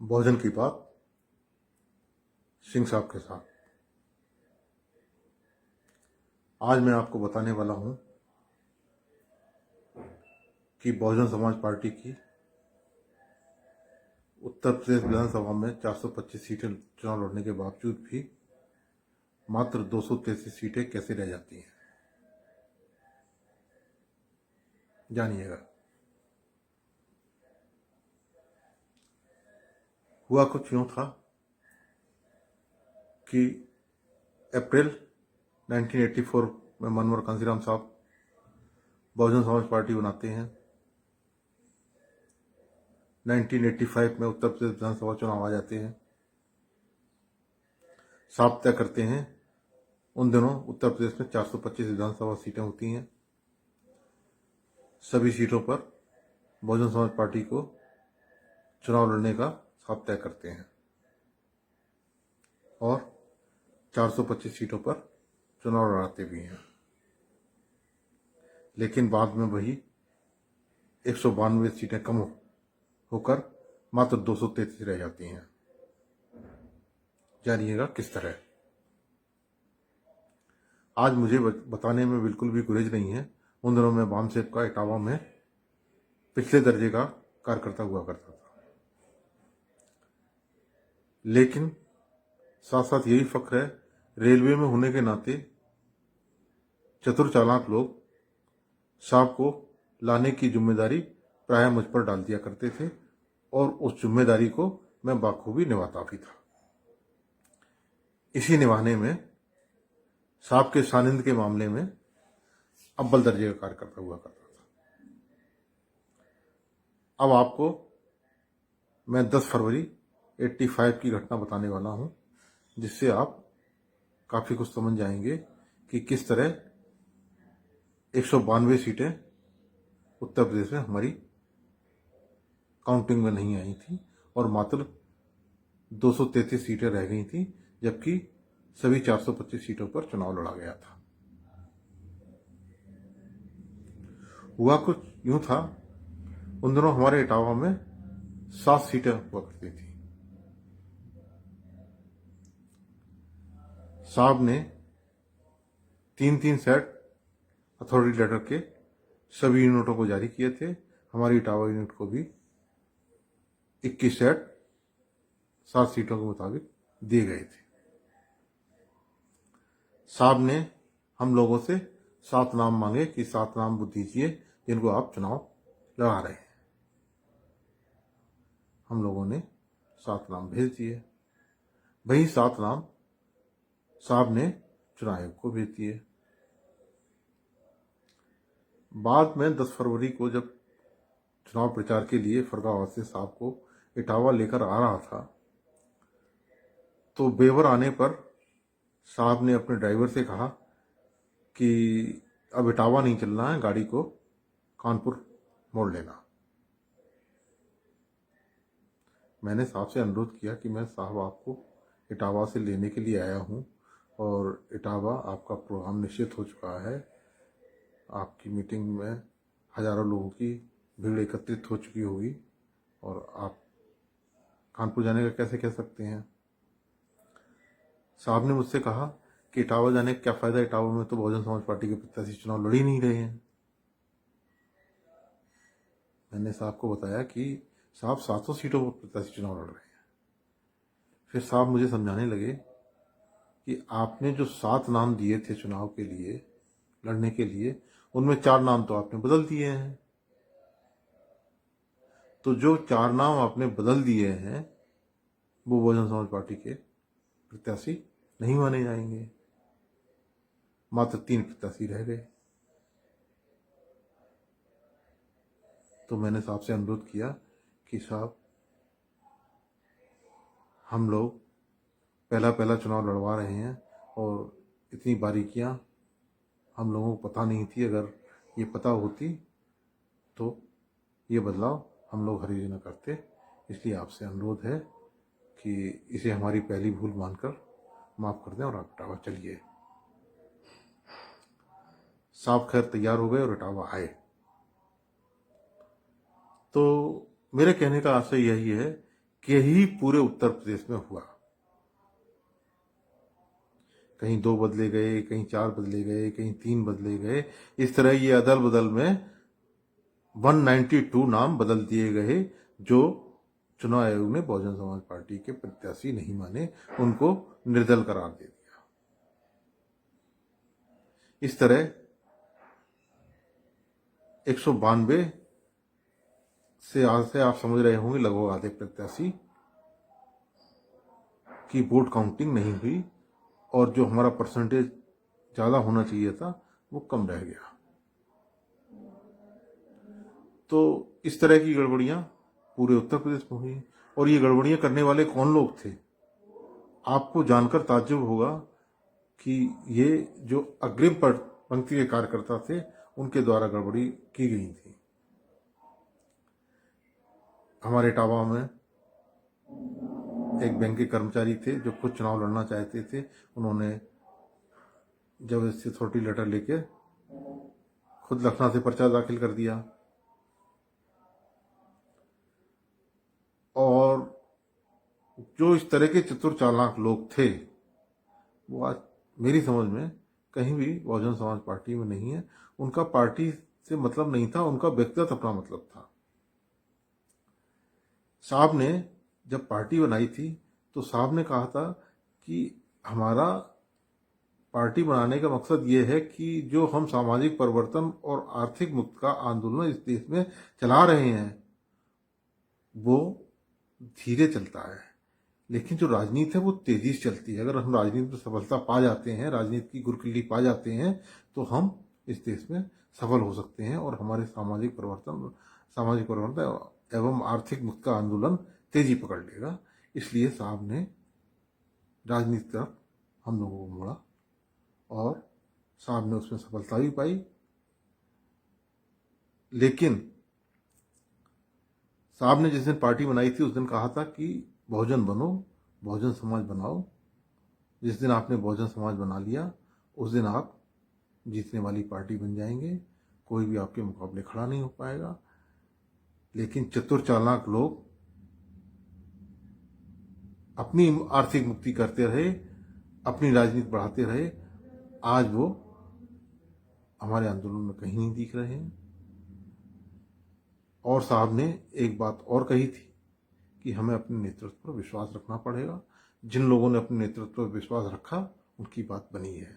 भोजन की बात सिंह साहब के साथ। आज मैं आपको बताने वाला हूं कि बहुजन समाज पार्टी की उत्तर प्रदेश विधानसभा में 425 सीटें चुनाव लड़ने के बावजूद भी मात्र 233 सीटें कैसे रह जाती हैं, जानिएगा। हुआ कुछ यूं था कि अप्रैल 1984 में मनोहर कांशीराम साहब बहुजन समाज पार्टी बनाते हैं। 1985 में उत्तर प्रदेश विधानसभा चुनाव आ जाते हैं। साफ तय करते हैं उन दिनों उत्तर प्रदेश में 425 विधानसभा सीटें होती हैं। सभी सीटों पर बहुजन समाज पार्टी को चुनाव लड़ने का साफ तय करते हैं और 425 सीटों पर चुनाव लड़ाते भी हैं। लेकिन बाद में वही 192 सीटें कम होकर मात्र 233 रह जाती हैं। जानिएगा किस तरह। आज मुझे बताने में बिल्कुल भी गुरेज नहीं है। उन दिनों में बामसेब का इटावा में पिछले दर्जे का कार्यकर्ता हुआ करता था, लेकिन साथ साथ यही फख्र है, रेलवे में होने के नाते चतुर चालाक लोग साहब को लाने की जिम्मेदारी प्राय मुझ पर डाल दिया करते थे और उस जिम्मेदारी को मैं बाखूबी निभाता भी था। इसी निभाने में साहब के सानिध्य के मामले में अव्वल दर्जे का कार्यकर्ता हुआ करता था। अब आपको मैं 10 फरवरी 85 की घटना बताने वाला हूं, जिससे आप काफी कुछ समझ जाएंगे कि किस तरह 192 सीटें उत्तर प्रदेश में हमारी काउंटिंग में नहीं आई थी और मात्र 233 सीटें रह गई थी, जबकि सभी 425 सीटों पर चुनाव लड़ा गया था। हुआ कुछ यूं था, उन दिनों हमारे इटावा में 7 सीटें हुआ करती थी। साहब ने 3-3 सेट अथॉरिटी लेटर के सभी यूनिटों को जारी किए थे। हमारी इटावा यूनिट को भी 21 सेट 7 सीटों के मुताबिक दिए गए थे। साहब ने हम लोगों से 7 नाम मांगे कि 7 नाम वो दीजिए जिनको आप चुनाव लड़ा रहे हैं। हम लोगों ने 7 नाम भेज दिए। वही 7 नाम साहब ने चुनाव आयोग को भेज दिए। बाद में 10 फरवरी को जब चुनाव प्रचार के लिए फरगाबाद से साहब को इटावा लेकर आ रहा था, तो बेवर आने पर साहब ने अपने ड्राइवर से कहा कि अब इटावा नहीं चलना है, गाड़ी को कानपुर मोड़ लेना। मैंने साहब से अनुरोध किया कि मैं साहब आपको इटावा से लेने के लिए आया हूं और इटावा आपका प्रोग्राम निश्चित हो चुका है। आपकी मीटिंग में हजारों लोगों की भीड़ एकत्रित हो चुकी होगी और आप कानपुर जाने का कैसे कह सकते हैं। साहब ने मुझसे कहा कि इटावा जाने का क्या फायदा, इटावा में तो बहुजन समाज पार्टी के प्रत्याशी चुनाव लड़ ही नहीं रहे हैं। मैंने साहब को बताया कि साहब 700 सीटों पर प्रत्याशी चुनाव लड़ रहे हैं। फिर साहब मुझे समझाने लगे कि आपने जो 7 नाम दिए थे चुनाव के लिए लड़ने के लिए, उनमें 4 नाम तो आपने बदल दिए हैं। तो जो 4 नाम आपने बदल दिए हैं वो बहुजन समाज पार्टी के प्रत्याशी नहीं माने जाएंगे। मात्र 3 प्रत्याशी रह गए। तो मैंने साहब से अनुरोध किया कि साहब, हम लोग पहला चुनाव लड़वा रहे हैं और इतनी बारीकियां हम लोगों को पता नहीं थी। अगर ये पता होती तो ये बदलाव हम लोग हरगिज न करते। इसलिए आपसे अनुरोध है कि इसे हमारी पहली भूल मानकर माफ कर दें और आप इटावा चलिए। साहब खैर तैयार हो गए और इटावा आए। तो मेरे कहने का आशय यही है के ही पूरे उत्तर प्रदेश में हुआ। कहीं 2 बदले गए, कहीं 4 बदले गए, कहीं 3 बदले गए। इस तरह ये अदल बदल में 192 नाम बदल दिए गए, जो चुनाव आयोग ने बहुजन समाज पार्टी के प्रत्याशी नहीं माने, उनको निर्दल करार दे दिया। इस तरह 192 से आज से आप समझ रहे होंगे लगभग आधे प्रत्याशी की वोट काउंटिंग नहीं हुई, और जो हमारा परसेंटेज ज़्यादा होना चाहिए था वो कम रह गया। तो इस तरह की गड़बड़ियां पूरे उत्तर प्रदेश में हुई, और ये गड़बड़ियां करने वाले कौन लोग थे? आपको जानकर ताज्जुब होगा कि ये जो अग्रिम पंक्ति के कार्यकर्ता थे, उनके द्वारा गड़बड़ी की गई थी। हमारे इटावा में एक बैंक के कर्मचारी थे जो खुद चुनाव लड़ना चाहते थे। उन्होंने जब इससे अथॉरिटी लेटर लेके खुद लखनऊ से पर्चा दाखिल कर दिया, और जो इस तरह के चतुर चालाक लोग थे वो आज मेरी समझ में कहीं भी बहुजन समाज पार्टी में नहीं है। उनका पार्टी से मतलब नहीं था, उनका व्यक्तिगत अपना मतलब था। साहब ने जब पार्टी बनाई थी तो साहब ने कहा था कि हमारा पार्टी बनाने का मकसद ये है कि जो हम सामाजिक परिवर्तन और आर्थिक मुक्ति का आंदोलन इस देश में चला रहे हैं वो धीरे चलता है, लेकिन जो राजनीति है वो तेजी से चलती है। अगर हम राजनीति में सफलता पा जाते हैं, राजनीति की गुरकिल्ली पा जाते हैं, तो हम इस देश में सफल हो सकते हैं और हमारे सामाजिक परिवर्तन एवं आर्थिक मुक्ति का आंदोलन तेजी पकड़ लेगा। इसलिए साहब ने राजनीति तरफ हम लोगों को मोड़ा, और साहब ने उसमें सफलता भी पाई। लेकिन साहब ने जिस दिन पार्टी बनाई थी उस दिन कहा था कि बहुजन बनो, बहुजन समाज बनाओ। जिस दिन आपने बहुजन समाज बना लिया उस दिन आप जीतने वाली पार्टी बन जाएंगे, कोई भी आपके मुकाबले खड़ा नहीं हो पाएगा। लेकिन चतुर चालाक लोग अपनी आर्थिक मुक्ति करते रहे, अपनी राजनीति बढ़ाते रहे। आज वो हमारे आंदोलन में कहीं नहीं दिख रहे हैं। और साहब ने एक बात और कही थी कि हमें अपने नेतृत्व पर विश्वास रखना पड़ेगा। जिन लोगों ने अपने नेतृत्व पर विश्वास रखा उनकी बात बनी है।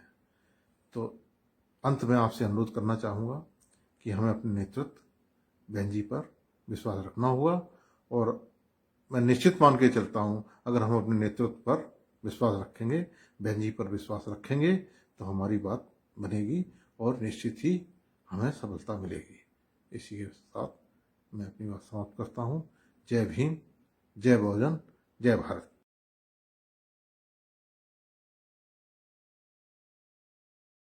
तो अंत में आपसे अनुरोध करना चाहूँगा कि हमें अपने नेतृत्व बहन जी पर विश्वास रखना होगा, और मैं निश्चित मान के चलता हूँ अगर हम अपने नेतृत्व पर विश्वास रखेंगे, बहन जी पर विश्वास रखेंगे, तो हमारी बात बनेगी और निश्चित ही हमें सफलता मिलेगी। इसी के साथ मैं अपनी बात समाप्त करता हूँ। जय भीम, जय बहुजन, जय भारत।